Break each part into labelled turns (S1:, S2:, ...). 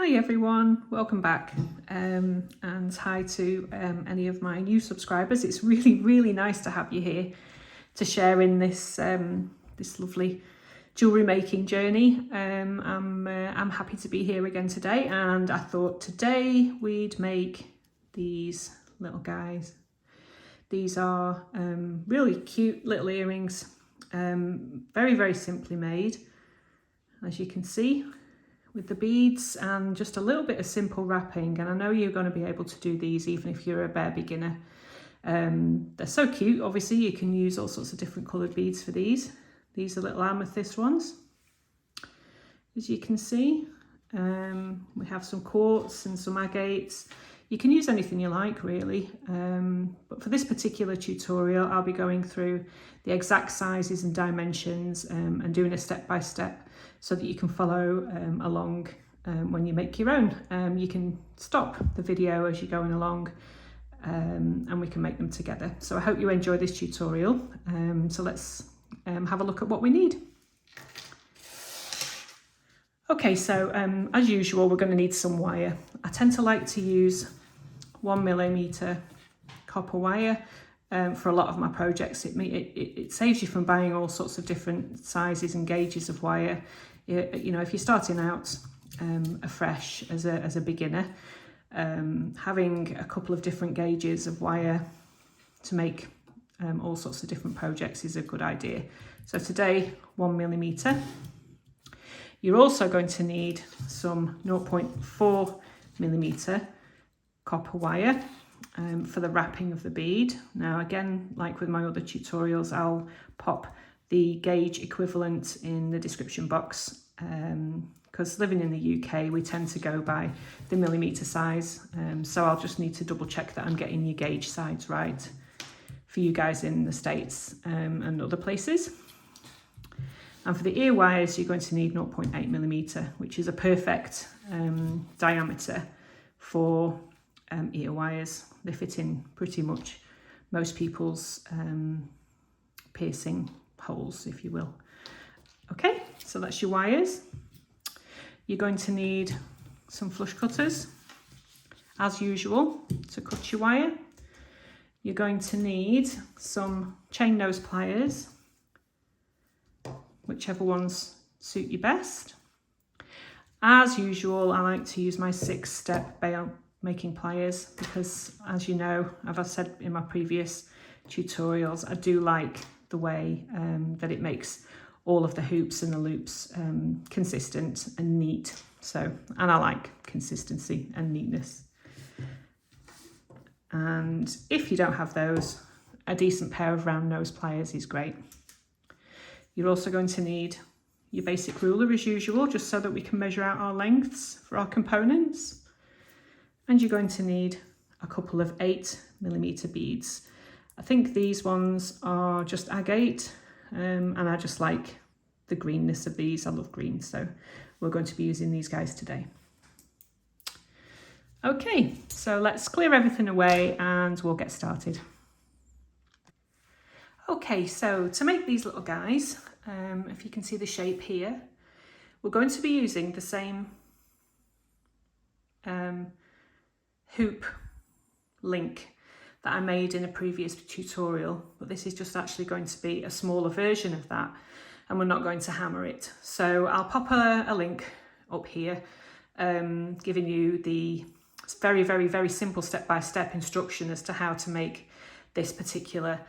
S1: Hi everyone, welcome back, and hi to any of my new subscribers. It's really nice to have you here to share in this this lovely jewellery making journey. I'm happy to be here again today, and I thought today we'd make these little guys. These are really cute little earrings, very simply made, as you can see, with the beads and just a little bit of simple wrapping. And I know you're going to be able to do these even if you're a bare beginner. They're so cute. Obviously you can use all sorts of different coloured beads for these. These are little amethyst ones, as you can see. We have some quartz and some agates. You can use anything you like, really, but for this particular tutorial I'll be going through the exact sizes and dimensions and doing a step-by-step so that you can follow along when you make your own. You can stop the video as you're going along and we can make them together. So I hope you enjoy this tutorial. So let's have a look at what we need. Okay, so as usual, we're going to need some wire. I tend to like to use 1mm copper wire for a lot of my projects. It saves you from buying all sorts of different sizes and gauges of wire. You know, if you're starting out afresh as a beginner, having a couple of different gauges of wire to make all sorts of different projects is a good idea. So today, 1mm. You're also going to need some 0.4mm copper wire for the wrapping of the bead. Now again, like with my other tutorials, I'll pop the gauge equivalent in the description box, because living in the UK we tend to go by the millimetre size, so I'll just need to double check that I'm getting your gauge size right for you guys in the States and other places. And for the ear wires, you're going to need 0.8mm, which is a perfect diameter for ear wires. They fit in pretty much most people's piercing holes, if you will. Okay, so that's your wires. You're going to need some flush cutters, as usual, to cut your wire. You're going to need some chain nose pliers, whichever ones suit you best. As usual, I like to use my 6-step bail making pliers because, as you know, as I've said in my previous tutorials, I do like the way that it makes all of the hoops and the loops consistent and neat. And I like consistency and neatness. And if you don't have those, a decent pair of round nose pliers is great. You're also going to need your basic ruler as usual, just so that we can measure out our lengths for our components. And you're going to need a couple of 8mm beads. I think these ones are just agate, and I just like the greenness of these. I love green, so we're going to be using these guys today. Okay, so let's clear everything away and we'll get started. Okay, so to make these little guys, if you can see the shape here, we're going to be using the same hoop link that I made in a previous tutorial, but this is just actually going to be a smaller version of that, and we're not going to hammer it. So I'll pop a link up here, giving you the very simple step-by-step instruction as to how to make this particular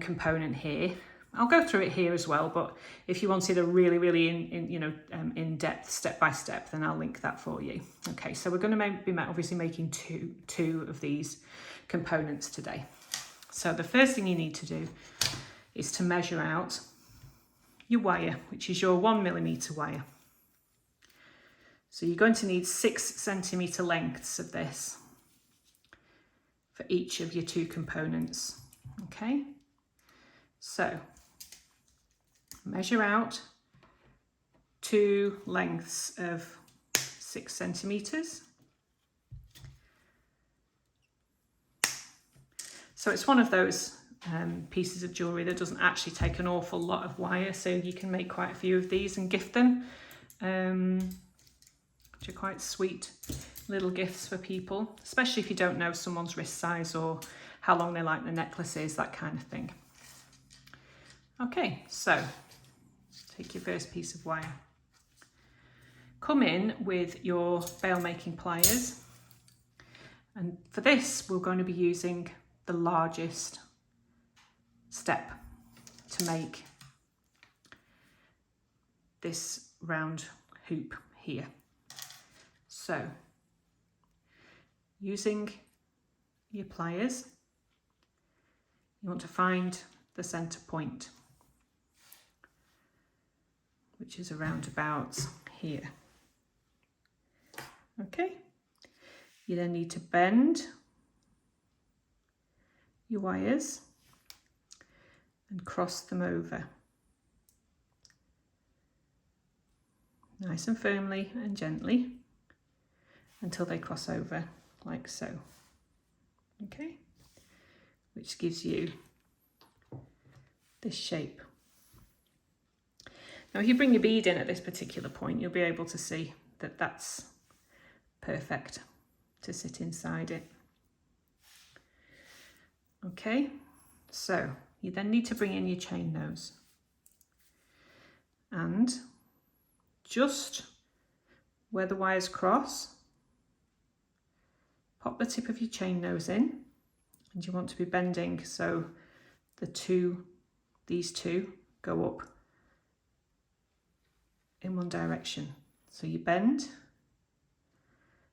S1: component here. I'll go through it here as well, but if you wanted a really in-depth step-by-step, then I'll link that for you. Okay, so we're going to be obviously making two of these components today. So the first thing you need to do is to measure out your wire, which is your 1mm wire. So you're going to need 6cm lengths of this for each of your two components. Okay, so measure out 2 lengths of 6cm. So it's one of those pieces of jewellery that doesn't actually take an awful lot of wire, so you can make quite a few of these and gift them. which are quite sweet little gifts for people, especially if you don't know someone's wrist size or how long they like the necklaces, that kind of thing. Okay, so take your first piece of wire. Come in with your bail making pliers, and for this we're going to be using the largest step to make this round hoop here. So using your pliers, you want to find the center point, which is around about here. Okay, you then need to bend your wires and cross them over nice and firmly and gently until they cross over like so. Okay, which gives you this shape. Now if you bring your bead in at this particular point, you'll be able to see that that's perfect to sit inside it. Okay, so you then need to bring in your chain nose, and just where the wires cross, pop the tip of your chain nose in, and you want to be bending so these two go up in one direction. So you bend,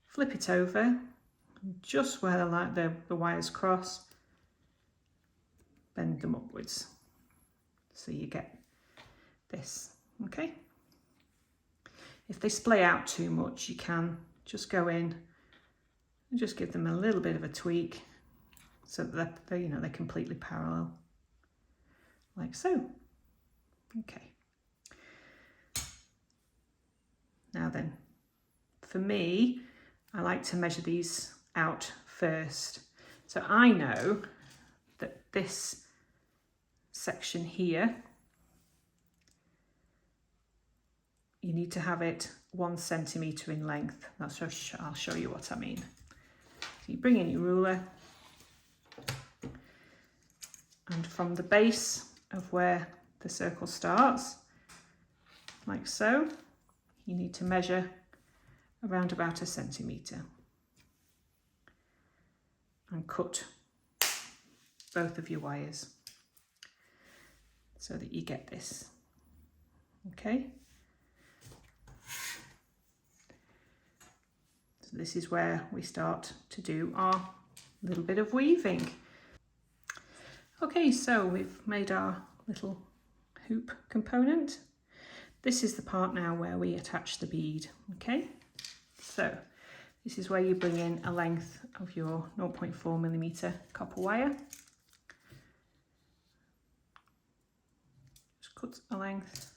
S1: flip it over, and just where the wires cross, bend them upwards. So you get this, okay? If they splay out too much, you can just go in and just give them a little bit of a tweak so that they're completely parallel, like so. Okay. Now then, for me, I like to measure these out first. So I know that this section here, you need to have it 1 centimetre in length. I'll show you what I mean. So you bring in your ruler, and from the base of where the circle starts, like so, you need to measure around about 1 centimetre and cut both of your wires so that you get this. Okay, so this is where we start to do our little bit of weaving. Okay, so we've made our little hoop component. This is the part now where we attach the bead. Okay, so this is where you bring in a length of your 0.4mm copper wire. Just cut a length,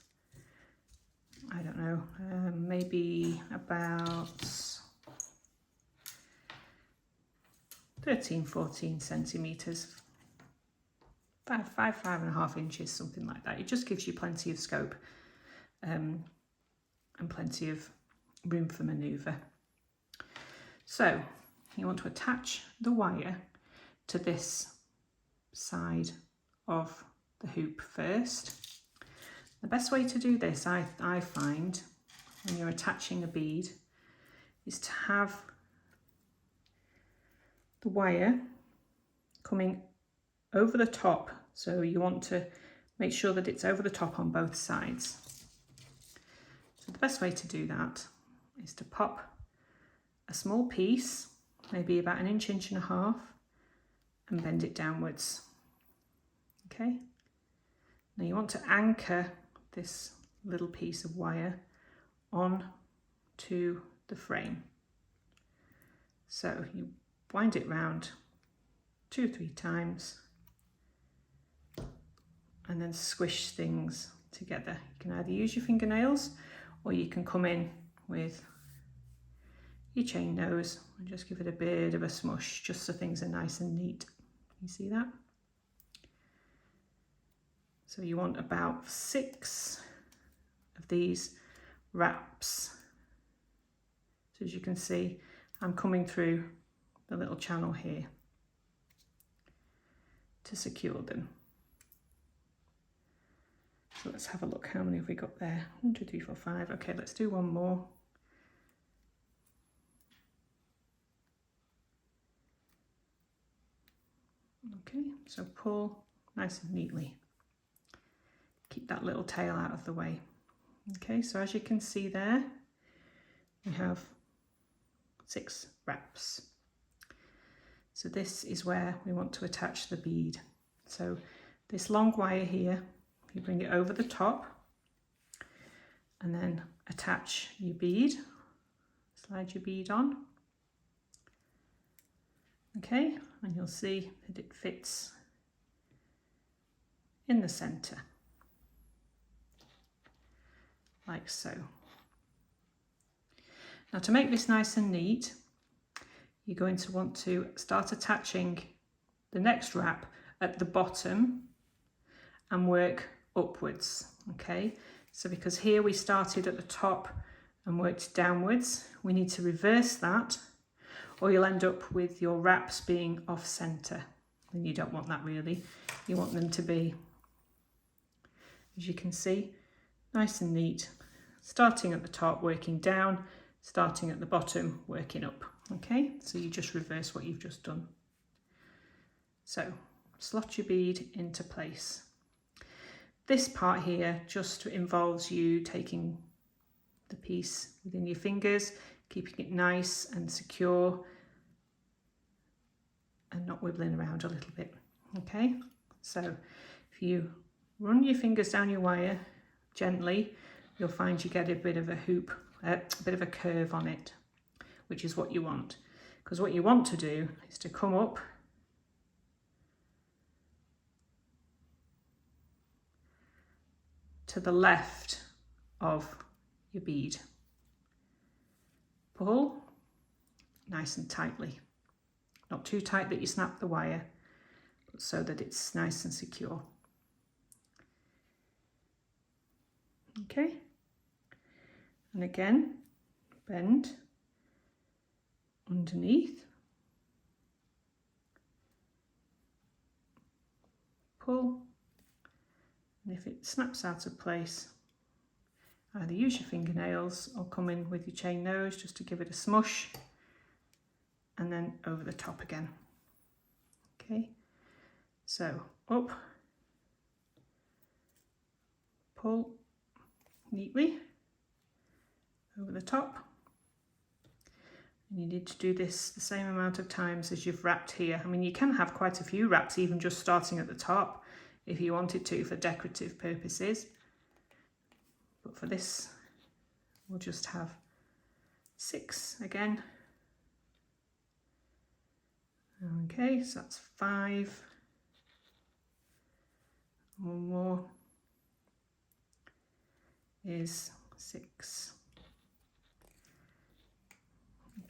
S1: I don't know, maybe about 13-14 centimetres, 5.5 inches, something like that. It just gives you plenty of scope and plenty of room for manoeuvre. So you want to attach the wire to this side of the hoop first. The best way to do this, I find, when you're attaching a bead, is to have the wire coming over the top. So you want to make sure that it's over the top on both sides. So the best way to do that is to pop a small piece, maybe about 1 inch, 1.5 inches, and bend it downwards. Okay, now you want to anchor this little piece of wire on to the frame. So you wind it round 2 or 3 times and then squish things together. You can either use your fingernails or you can come in with your chain nose and just give it a bit of a smush, just so things are nice and neat. You see that? So you want about 6 of these wraps So as you can see, I'm coming through the little channel here to secure them. So let's have a look, how many have we got there? 1, 2, 3, 4, 5. Okay, let's do one more. Okay, so pull nice and neatly. Keep that little tail out of the way. Okay, so as you can see there, we have 6 wraps. So this is where we want to attach the bead. So this long wire here, you bring it over the top and then attach your bead. Slide your bead on. Okay, and you'll see that it fits in the centre, like so. Now to make this nice and neat, you're going to want to start attaching the next wrap at the bottom and work upwards, okay? So because here we started at the top and worked downwards, we need to reverse that, or you'll end up with your wraps being off centre, and you don't want that really. You want them to be, as you can see, nice and neat, starting at the top, working down, starting at the bottom, working up. Okay, so you just reverse what you've just done. So slot your bead into place. This part here just involves you taking the piece within your fingers, keeping it nice and secure and not wibbling around a little bit. Okay, so if you run your fingers down your wire gently, you'll find you get a bit of a hoop, a bit of a curve on it, which is what you want. Because what you want to do is to come up to the left of your bead. Pull nice and tightly. Not too tight that you snap the wire, but so that it's nice and secure. Okay, and again, bend underneath, pull, and if it snaps out of place, either use your fingernails or come in with your chain nose just to give it a smush, and then over the top again. Okay, so up, pull neatly over the top, and you need to do this the same amount of times as you've wrapped here. I mean, you can have quite a few wraps even just starting at the top if you wanted to for decorative purposes, but for this we'll just have 6 again. Okay, so that's 5, one more is 6.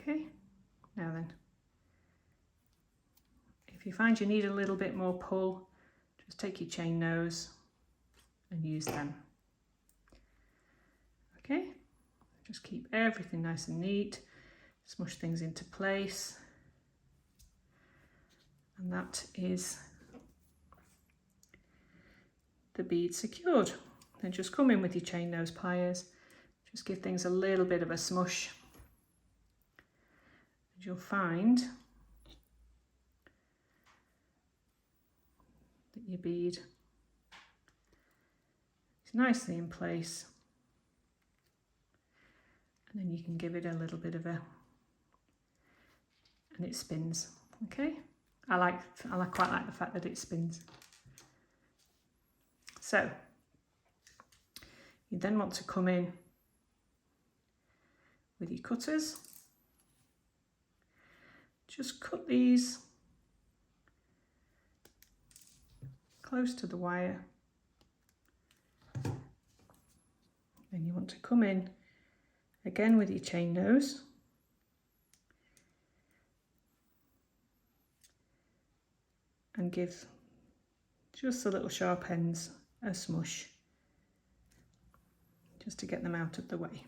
S1: Okay, now then, if you find you need a little bit more pull, just take your chain nose and use them. Okay, just keep everything nice and neat, smush things into place, and that is the bead secured. Then just come in with your chain nose pliers, just give things a little bit of a smush, and you'll find that your bead is nicely in place, and then you can give it a little bit of a, and it spins. Okay, I quite like the fact that it spins. So you then want to come in with your cutters, just cut these close to the wire. Then you want to come in again with your chain nose, and give just the little sharp ends a smush, just to get them out of the way.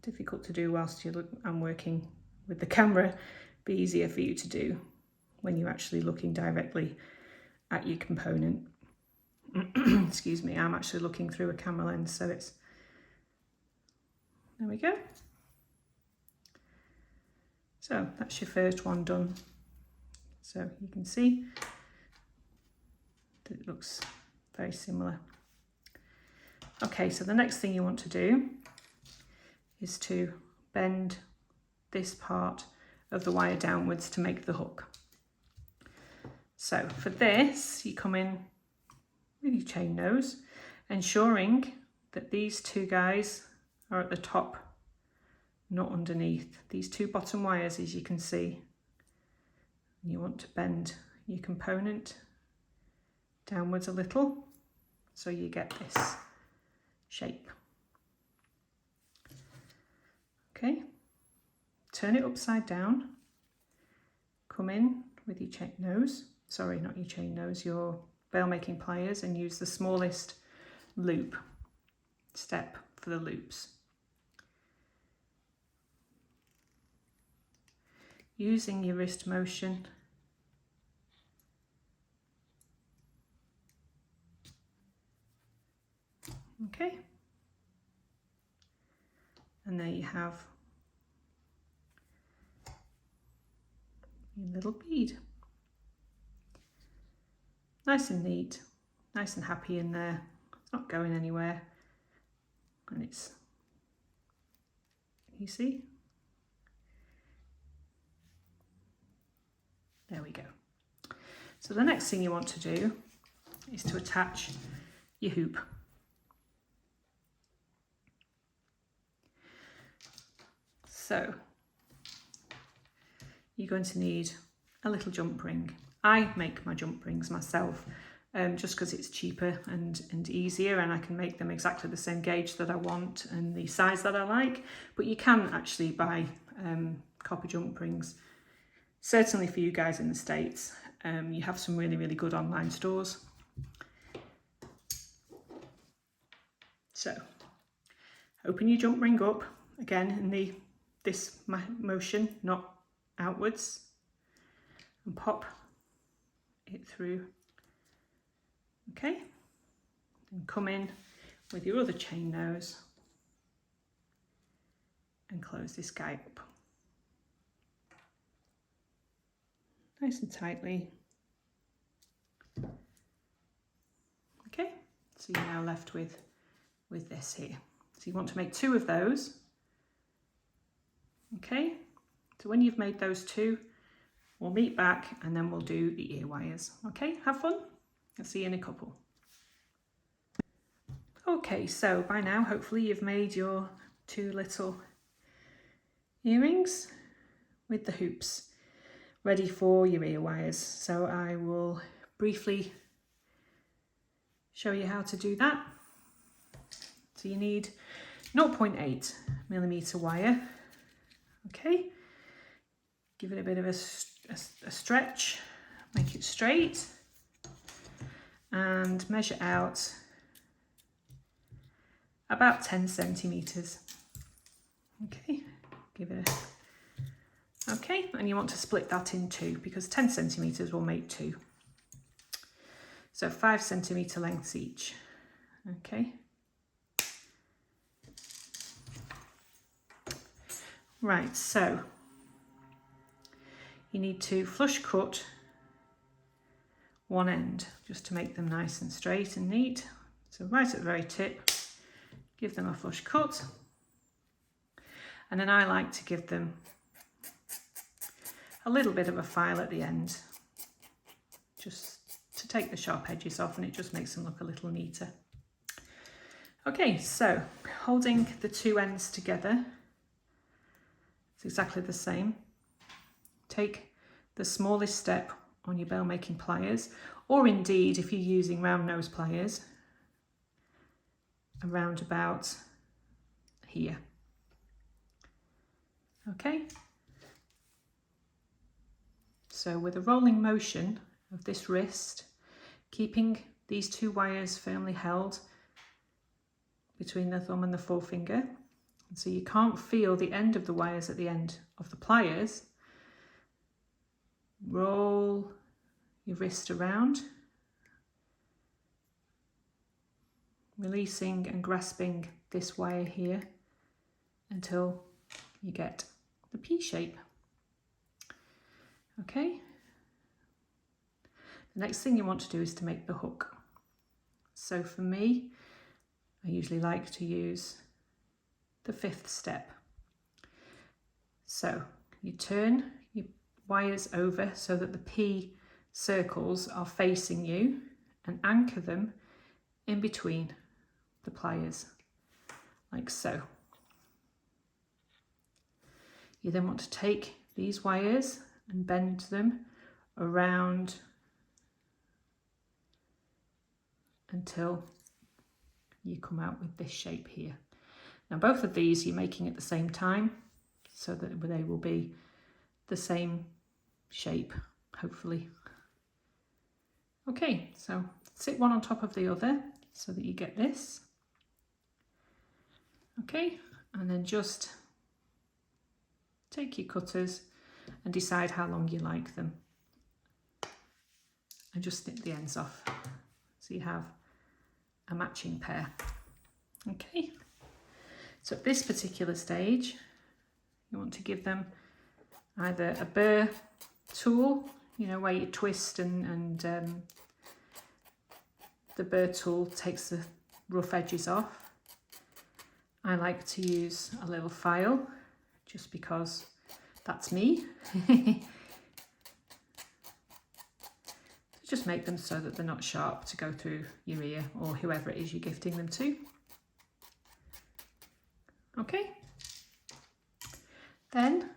S1: Difficult to do whilst I'm working with the camera. Be easier for you to do when you're actually looking directly at your component. Excuse me, I'm actually looking through a camera lens, so it's, there we go. So that's your first one done. So you can see that it looks very similar. Okay, so the next thing you want to do is to bend this part of the wire downwards to make the hook. So for this, you come in with your chain nose, ensuring that these two guys are at the top, not underneath. These two bottom wires, as you can see, and you want to bend your component downwards a little so you get this shape. Okay, turn it upside down, come in with your chain nose, sorry, not your chain nose, your bail making pliers, and use the smallest loop step for the loops. Using your wrist motion, okay, and there you have your little bead. Nice and neat, nice and happy in there. It's not going anywhere, and it's, you see? There we go. So the next thing you want to do is to attach your hoop. So you're going to need a little jump ring. I make my jump rings myself just because it's cheaper and easier, and I can make them exactly the same gauge that I want and the size that I like. But you can actually buy copper jump rings. Certainly for you guys in the States, you have some really, really good online stores. So open your jump ring up, again in this motion, not outwards, and pop it through. Okay, and come in with your other chain nose and close this guy up. Nice and tightly. Okay, so you're now left with this here. So you want to make 2 of those. Okay, so when you've made those 2, we'll meet back and then we'll do the ear wires. Okay, have fun. I'll see you in a couple. Okay, so by now hopefully you've made your 2 little earrings with the hoops ready for your ear wires. So I will briefly show you how to do that. So you need 0.8mm wire. Okay, give it a bit of a stretch, make it straight, and measure out about 10 centimeters. Okay, give it a, okay, and you want to split that in 2 because 10 centimeters will make 2. So 5 centimeter lengths each. Okay. Right, so you need to flush cut one end just to make them nice and straight and neat. So right at the very tip, give them a flush cut. And then I like to give them a little bit of a file at the end, just to take the sharp edges off, and it just makes them look a little neater. Okay, so holding the 2 ends together, it's exactly the same. Take the smallest step on your bail making pliers, or indeed if you're using round nose pliers, around about here. Okay, so with a rolling motion of this wrist, keeping these 2 wires firmly held between the thumb and the forefinger, So you can't feel the end of the wires at the end of the pliers. Roll your wrist around, releasing and grasping this wire here until you get the P shape. Okay. The next thing you want to do is to make the hook. So for me, I usually like to use the 5th step. So you turn your wires over so that the P circles are facing you and anchor them in between the pliers, like so. You then want to take these wires and bend them around until you come out with this shape here. Now both of these you're making at the same time so that they will be the same shape, hopefully. Okay, so sit one on top of the other so that you get this. Okay, and then just take your cutters and decide how long you like them. And just snip the ends off so you have a matching pair. Okay, so at this particular stage, you want to give them either a burr tool, you know, where you twist and the burr tool takes the rough edges off. I like to use a little file just because that's me. Just make them so that they're not sharp to go through your ear or whoever it is you're gifting them to. Okay. Then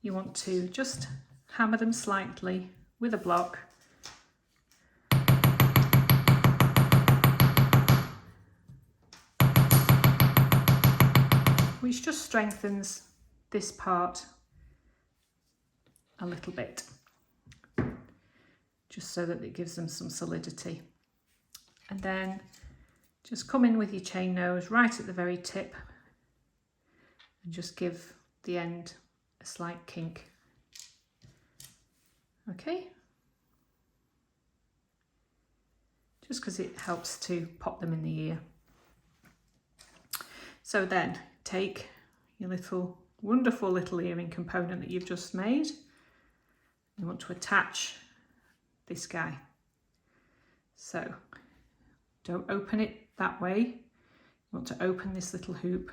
S1: you want to just hammer them slightly with a block. Which just strengthens this part a little bit, just so that it gives them some solidity. And then just come in with your chain nose right at the very tip and just give the end a slight kink. Okay, just because it helps to pop them in the ear. So then take your little wonderful little earring component that you've just made. You want to attach this guy. So don't open it that way. You want to open this little hoop,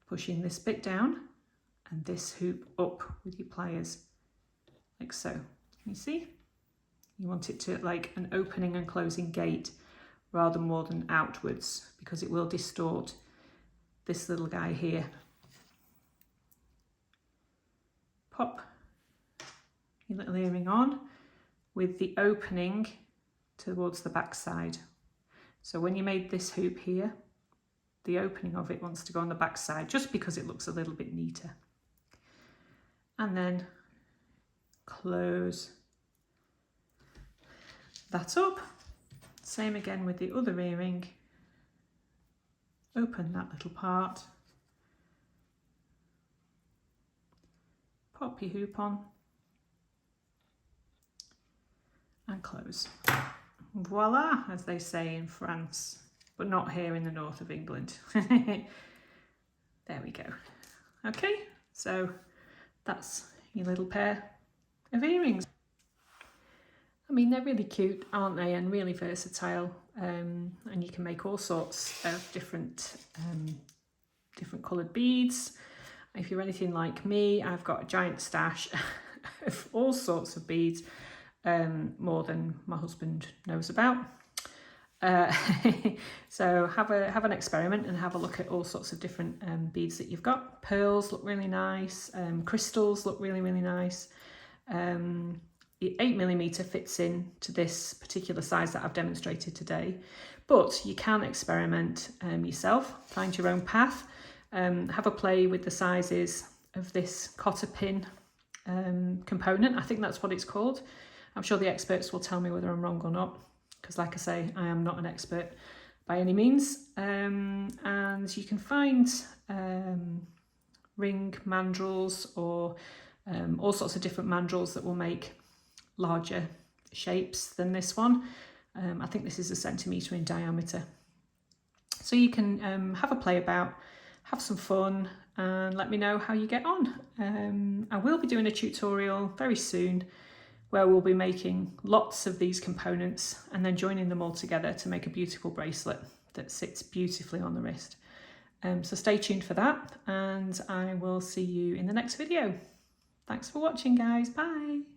S1: pushing this bit down and this hoop up with your pliers, like so. You see? You want it to like an opening and closing gate rather more than outwards, because it will distort this little guy here. Pop your little earring on with the opening towards the back side. So when you made this hoop here, the opening of it wants to go on the back side just because it looks a little bit neater. And then close that up. Same again with the other earring. Open that little part. Pop your hoop on. And close. Voila, as they say in France, but not here in the north of England. There we go. Okay, so that's your little pair of earrings. I mean, they're really cute, aren't they, and really versatile, and you can make all sorts of different coloured beads. If you're anything like me, I've got a giant stash of all sorts of beads, more than my husband knows about. So have an experiment and have a look at all sorts of different beads that you've got. Pearls look really nice, crystals look really, really nice. 8mm fits in to this particular size that I've demonstrated today, but you can experiment yourself, find your own path, have a play with the sizes of this cotter pin component. I think that's what it's called. I'm sure the experts will tell me whether I'm wrong or not, because like I say, I am not an expert, by any means. And you can find ring mandrels or all sorts of different mandrels that will make larger shapes than this one. I think this is 1 centimetre in diameter. So you can have a play about, have some fun, and let me know how you get on. I will be doing a tutorial very soon where we'll be making lots of these components and then joining them all together to make a beautiful bracelet that sits beautifully on the wrist. So stay tuned for that, and I will see you in the next video. Thanks for watching, guys. Bye.